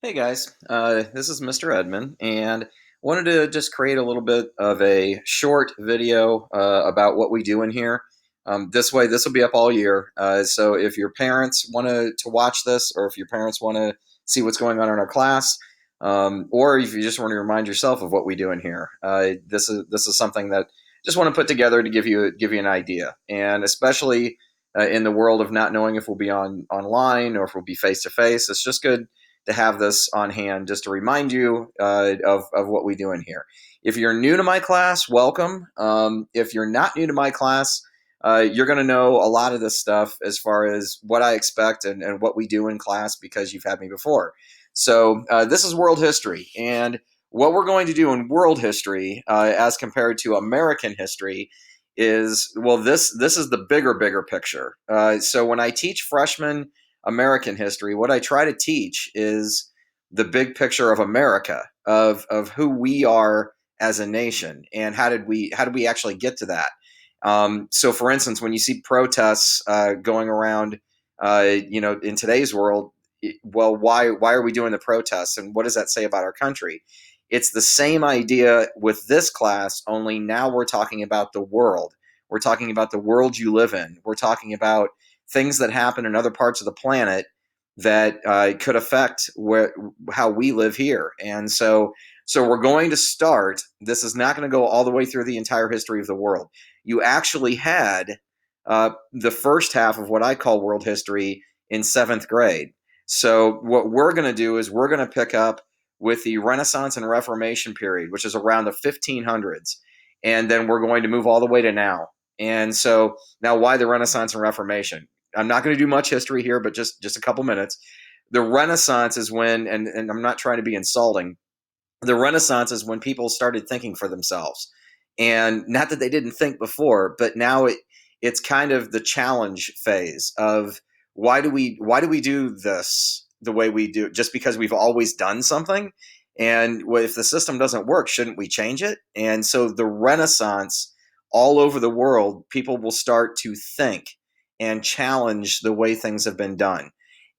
Hey guys, this is Mr. Edmond, and wanted to just create a little bit of a short video about what we do in here. This way, this will be up all year. So if your parents want to watch this, or if your parents want to see what's going on in our class, or if you just want to remind yourself of what we do in here, this is something that just want to put together to give you an idea, and especially in the world of not knowing if we'll be online or if we'll be face to face, it's just good to have this on hand just to remind you of what we do in here. If you're new to my class, welcome. If you're not new to my class, you're going to know a lot of this stuff as far as what I expect and what we do in class because you've had me before. So this is world history. And what we're going to do in world history as compared to American history is, well, this is the bigger picture. So when I teach freshmen American history, what I try to teach is the big picture of America, of who we are as a nation, and how did we actually get to that. So, for instance, when you see protests going around, in today's world, well, why are we doing the protests, and what does that say about our country? It's the same idea with this class, only now we're talking about the world. We're talking about the world you live in. We're talking about things that happen in other parts of the planet that could affect how we live here. And so we're going to start. This is not going to go all the way through the entire history of the world. You actually had the first half of what I call world history in seventh grade. So what we're going to do is we're going to pick up with the Renaissance and Reformation period, which is around the 1500s, and then we're going to move all the way to now. And so now, why the Renaissance and Reformation? I'm not going to do much history here, but just a couple minutes. The Renaissance is when, and I'm not trying to be insulting, the Renaissance is when people started thinking for themselves. And not that they didn't think before, but now it's kind of the challenge phase of why do we do this the way we do, just because we've always done something. And if the system doesn't work, shouldn't we change it? And so the Renaissance, all over the world, people will start to think and challenge the way things have been done.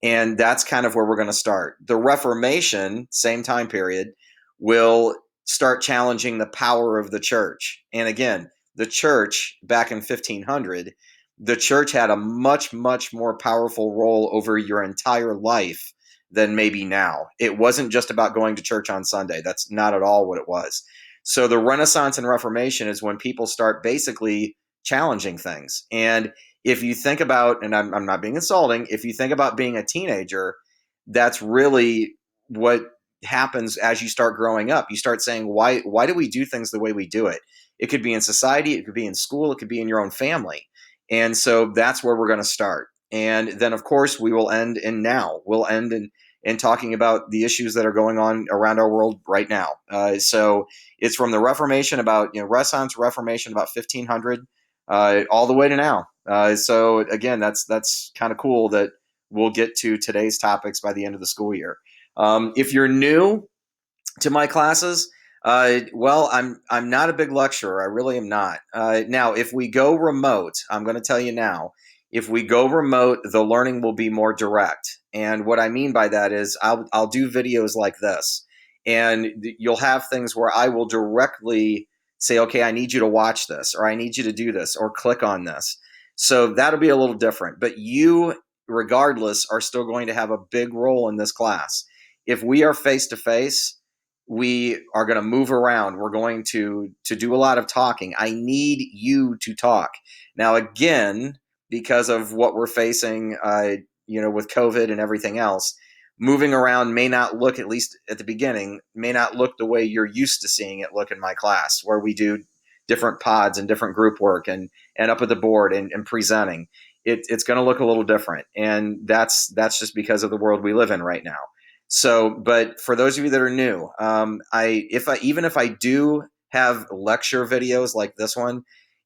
And that's kind of where we're going to start. The Reformation, same time period, will start challenging the power of the church. And again, the church back in 1500, the church had a much more powerful role over your entire life than maybe now. It wasn't just about going to church on Sunday. That's not at all what it was. So the Renaissance and Reformation is when people start basically challenging things. And if you think about, and I'm not being insulting, if you think about being a teenager, that's really what happens as you start growing up. You start saying, why do we do things the way we do it? It could be in society, it could be in school, it could be in your own family. And so that's where we're going to start. And then, of course, we will end in now. We'll end in talking about the issues that are going on around our world right now. So it's from the Reformation, about Renaissance, Reformation, about 1500, all the way to now. So again, that's kind of cool that we'll get to today's topics by the end of the school year. If you're new to my classes, well, I'm not a big lecturer. I really am not. Now, if we go remote, I'm going to tell you now. If we go remote, the learning will be more direct. And what I mean by that is I'll do videos like this, and you'll have things where I will directly say, okay, I need you to watch this, or I need you to do this, or click on this. So that'll be a little different. But you, regardless, are still going to have a big role in this class. If we are face to face, we are going to move around. We're going to do a lot of talking. I need you to talk. Now, again, because of what we're facing, with COVID and everything else, moving around may not look, at least at the beginning, may not look the way you're used to seeing it look in my class, where we do different pods and different group work and up at the board and presenting. It's going to look a little different, and that's just because of the world we live in right now. So, but for those of you that are new, even if I do have lecture videos like this one,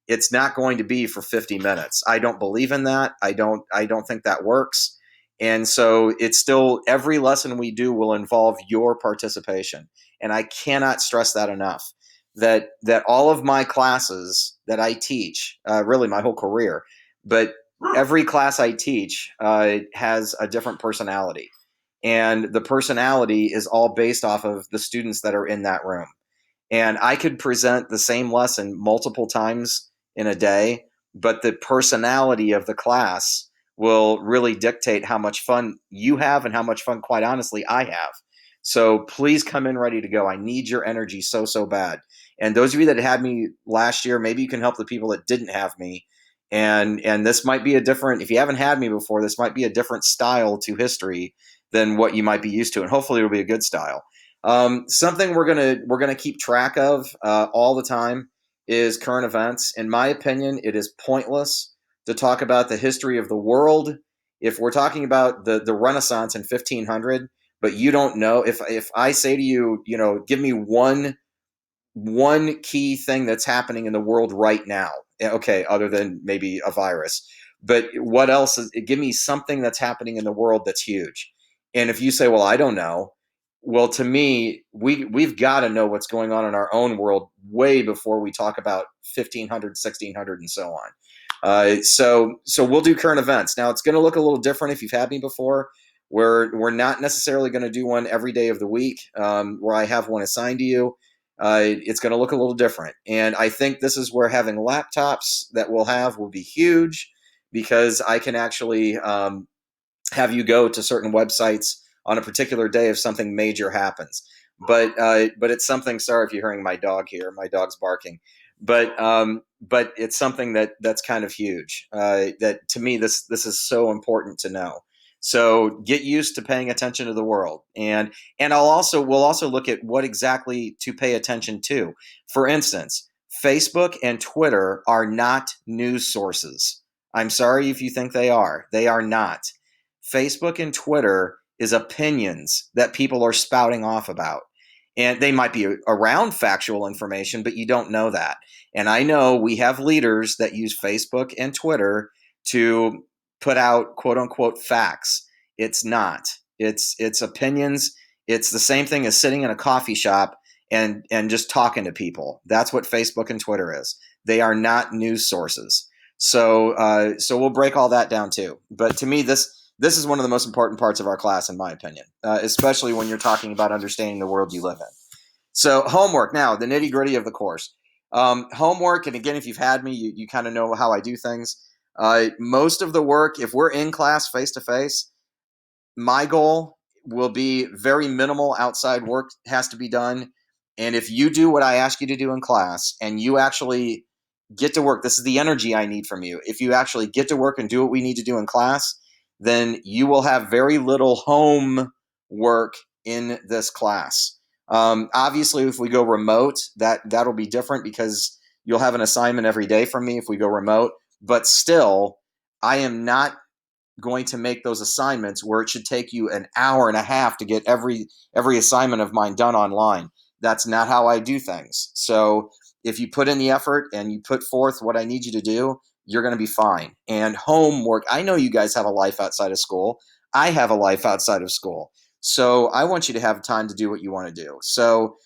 it's not going to be for 50 minutes. I don't believe in that. I don't think that works. And so it's still, every lesson we do will involve your participation. And I cannot stress that enough, that all of my classes that I teach, really my whole career, but every class I teach has a different personality. and the personality is all based off of the students that are in that room. And I could present the same lesson multiple times in a day, but the personality of the class will really dictate how much fun you have and how much fun, quite honestly, I have. So please come in ready to go. I need your energy so, so bad. And those of you that had me last year, maybe you can help the people that didn't have me. And this might be a different, if you haven't had me before, this might be a different style to history than what you might be used to. And hopefully it'll be a good style. Something we're gonna keep track of all the time is current events. In my opinion, it is pointless to talk about the history of the world if we're talking about the Renaissance in 1500, but you don't know. If I say to you, give me one key thing that's happening in the world right now. Okay, other than maybe a virus. But what else give me something that's happening in the world that's huge. And if you say, well, I don't know, well, to me, we've got to know what's going on in our own world way before we talk about 1500, 1600, and so on. So we'll do current events. Now it's going to look a little different if you've had me before. We're not necessarily going to do one every day of the week where I have one assigned to you. It's going to look a little different. And I think this is where having laptops that we'll have will be huge, because I can actually have you go to certain websites on a particular day if something major happens. But it's something. Sorry if you're hearing my dog here. My dog's barking. But it's something that's kind of huge. That to me, this is so important to know. So get used to paying attention to the world, and we'll also look at what exactly to pay attention to. For instance, Facebook and Twitter are not news sources. I'm sorry if you think they are. They are not. Facebook and Twitter is opinions that people are spouting off about. And they might be around factual information, but you don't know that. And I know we have leaders that use Facebook and Twitter to put out quote unquote facts. It's not. It's opinions. It's the same thing as sitting in a coffee shop and just talking to people. That's what Facebook and Twitter is. They are not news sources. So we'll break all that down too. But to me, this is one of the most important parts of our class, in my opinion, especially when you're talking about understanding the world you live in. So homework, now the nitty gritty of the course. Homework, and again, if you've had me, you kind of know how I do things. Most of the work, if we're in class face to face, my goal will be very minimal outside work has to be done. And if you do what I ask you to do in class and you actually get to work, this is the energy I need from you. If you actually get to work and do what we need to do in class, then you will have very little home work in this class. Obviously, if we go remote, that'll be different, because you'll have an assignment every day from me if we go remote. But still, I am not going to make those assignments where it should take you an hour and a half to get every assignment of mine done online. That's not how I do things. So if you put in the effort and you put forth what I need you to do, you're going to be fine. And homework, I know you guys have a life outside of school. I have a life outside of school. So I want you to have time to do what you want to do. So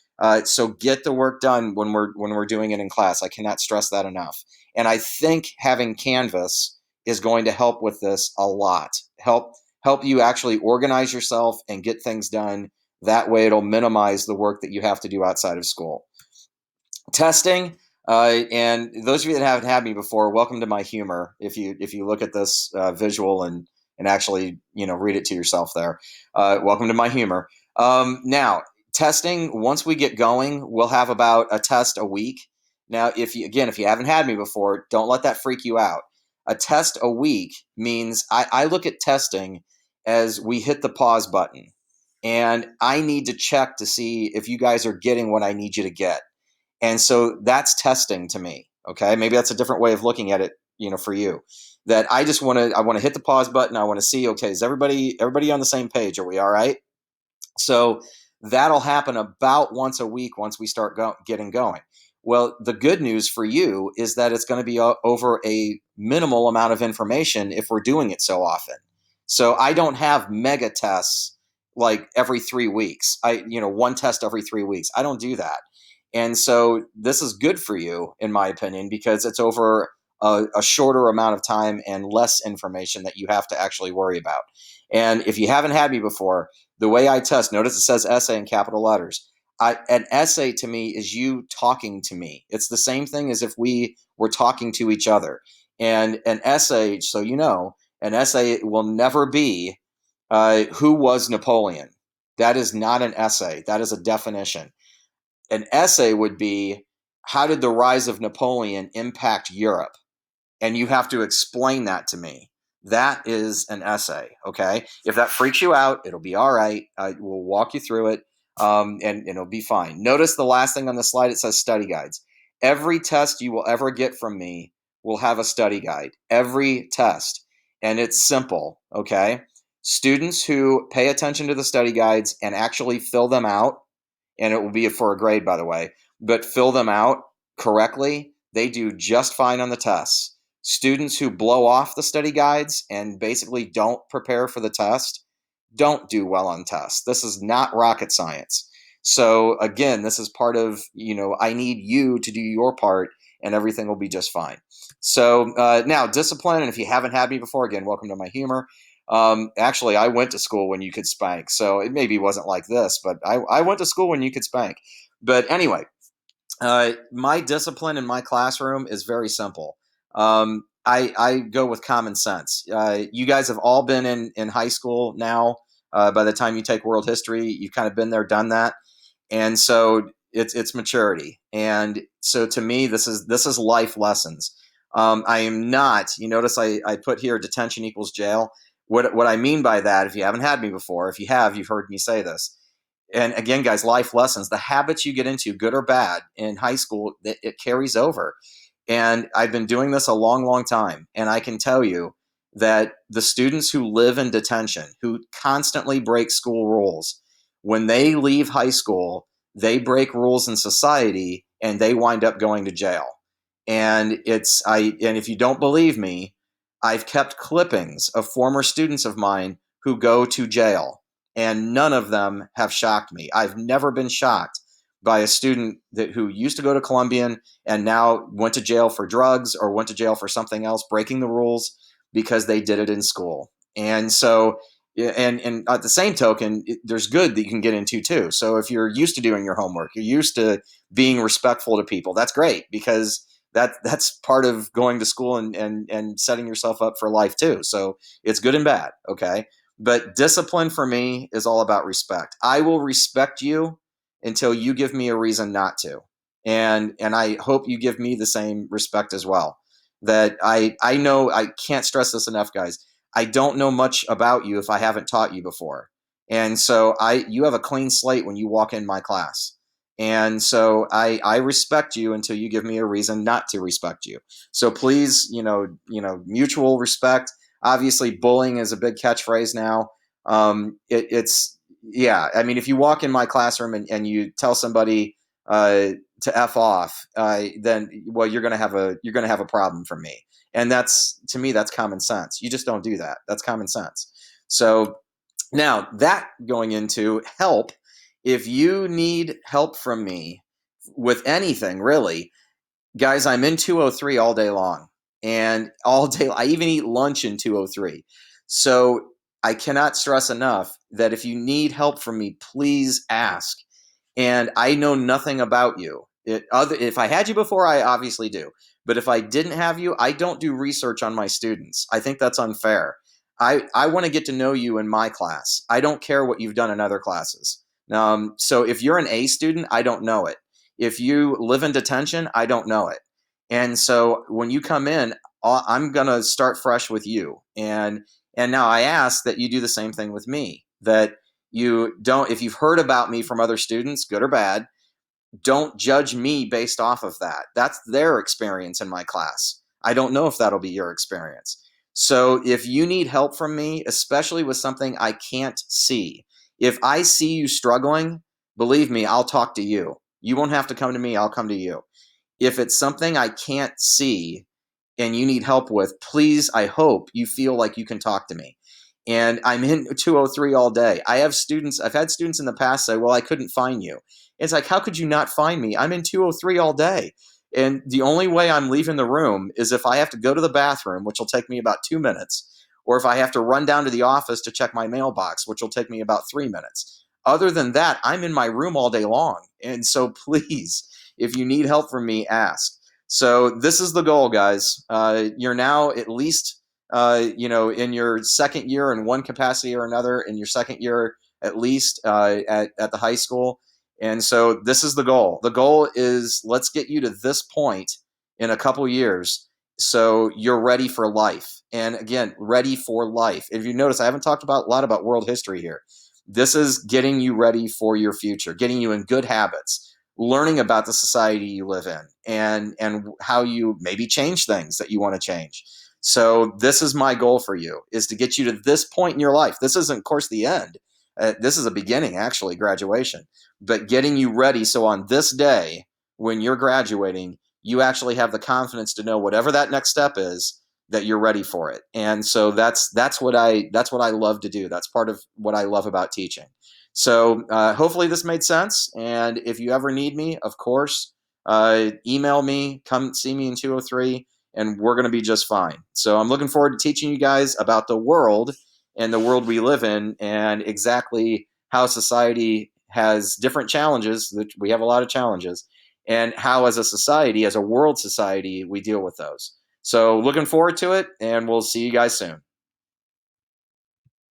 get the work done when we're doing it in class. I cannot stress that enough. And I think having Canvas is going to help with this a lot. Help you actually organize yourself and get things done. That way it'll minimize the work that you have to do outside of school. Testing, and those of you that haven't had me before, welcome to my humor. If you look at this visual and actually read it to yourself there, welcome to my humor. Now, testing, once we get going, we'll have about a test a week. Now, if you haven't had me before, don't let that freak you out. A test a week means I look at testing as we hit the pause button, and I need to check to see if you guys are getting what I need you to get. And so that's testing to me. Okay, maybe that's a different way of looking at it, for you. That I want to hit the pause button. I want to see, okay, is everybody on the same page? Are we all right? So that'll happen about once a week once we start getting going. Well, the good news for you is that it's going to be over a minimal amount of information if we're doing it so often. So I don't have mega tests like every 3 weeks. One test every 3 weeks. I don't do that. And so this is good for you, in my opinion, because it's over a shorter amount of time and less information that you have to actually worry about. And if you haven't had me before, The way I test, notice it says essay in capital letters. An essay to me is you talking to me. It's the same thing as if we were talking to each other. And an essay, so you know, an essay will never be who was Napoleon. That is not an essay. That is a definition. An essay would be how did the rise of Napoleon impact Europe? And you have to explain that to me. That is an essay, okay? If that freaks you out, it'll be all right. We'll walk you through it, and it'll be fine. Notice the last thing on the slide, it says study guides. Every test you will ever get from me will have a study guide. Every test. And it's simple, okay? Students who pay attention to the study guides and actually fill them out, and it will be for a grade, by the way, but fill them out correctly, they do just fine on the tests. Students who blow off the study guides and basically don't prepare for the test don't do well on tests. This is not rocket science. So again, this is part of, I need you to do your part and everything will be just fine. So now discipline, and if you haven't had me before, again, welcome to my humor. Actually, I went to school when you could spank, so it maybe wasn't like this, but I went to school when you could spank. But anyway, my discipline in my classroom is very simple. I go with common sense. You guys have all been in high school now. By the time you take world history, you've kind of been there, done that, and so it's maturity. And so to me, this is life lessons. I am not. You notice I put here detention equals jail. What I mean by that, if you haven't had me before, if you have, you've heard me say this. And again, guys, life lessons, the habits you get into, good or bad, in high school, it carries over. And I've been doing this a long, long time. And I can tell you that the students who live in detention, who constantly break school rules, when they leave high school, they break rules in society and they wind up going to jail. And and if you don't believe me, I've kept clippings of former students of mine who go to jail, and none of them have shocked me. I've never been shocked by a student who used to go to Columbian and now went to jail for drugs or went to jail for something else, breaking the rules because they did it in school. And so, and at the same token, there's good that you can get into too. So if you're used to doing your homework, you're used to being respectful to people, that's great, because that's part of going to school and setting yourself up for life too. So it's good and bad, okay? But discipline for me is all about respect. I will respect you until you give me a reason not to. And I hope you give me the same respect as well. That I know, I can't stress this enough, guys. I don't know much about you if I haven't taught you before. And so you have a clean slate when you walk in my class. And so I respect you until you give me a reason not to respect you. So please, mutual respect. Obviously, bullying is a big catchphrase now. It's yeah. I mean, if you walk in my classroom and you tell somebody to f off, then well, you're gonna have a problem from me. And to me, that's common sense. You just don't do that. That's common sense. So now that going into help, if you need help from me with anything, really, guys, I'm in 203 all day long. And all day, I even eat lunch in 203. So I cannot stress enough that if you need help from me, please ask. And I know nothing about you. If I had you before, I obviously do. But if I didn't have you, I don't do research on my students. I think that's unfair. I want to get to know you in my class. I don't care what you've done in other classes. So if you're an A student, I don't know it. If you live in detention, I don't know it. And so when you come in, I'm going to start fresh with you. And now I ask that you do the same thing with me, that you don't, if you've heard about me from other students, good or bad, don't judge me based off of that. That's their experience in my class. I don't know if that'll be your experience. So if you need help from me, especially with something I can't see, if I see you struggling, believe me, I'll talk to you. You won't have to come to me, I'll come to you. If it's something I can't see and you need help with, please, I hope you feel like you can talk to me. And I'm in 203 all day. I've had students in the past say, well, I couldn't find you. It's like, how could you not find me? I'm in 203 all day. And the only way I'm leaving the room is if I have to go to the bathroom, which will take me about 2 minutes, or if I have to run down to the office to check my mailbox, which will take me about 3 minutes. Other than that, I'm in my room all day long. And so please, if you need help from me, ask. So this is the goal, guys. You're now at least, in your second year in one capacity or another, in your second year at least at the high school. And so this is the goal. The goal is let's get you to this point in a couple years so you're ready for life. And again, ready for life. If you notice, I haven't talked about a lot about world history here. This is getting you ready for your future, getting you in good habits, learning about the society you live in, and how you maybe change things that you want to change. So this is my goal for you, is to get you to this point in your life. This isn't, of course, the end. This is a beginning, actually, graduation, but getting you ready so on this day when you're graduating, you actually have the confidence to know whatever that next step is, that you're ready for it. And so that's what I love to do. That's part of what I love about teaching. So hopefully this made sense. And if you ever need me, of course, email me, come see me in 203, and we're going to be just fine. So I'm looking forward to teaching you guys about the world and the world we live in, and exactly how society has different challenges. We have a lot of challenges, and how as a society, as a world society, we deal with those. So looking forward to it, and we'll see you guys soon.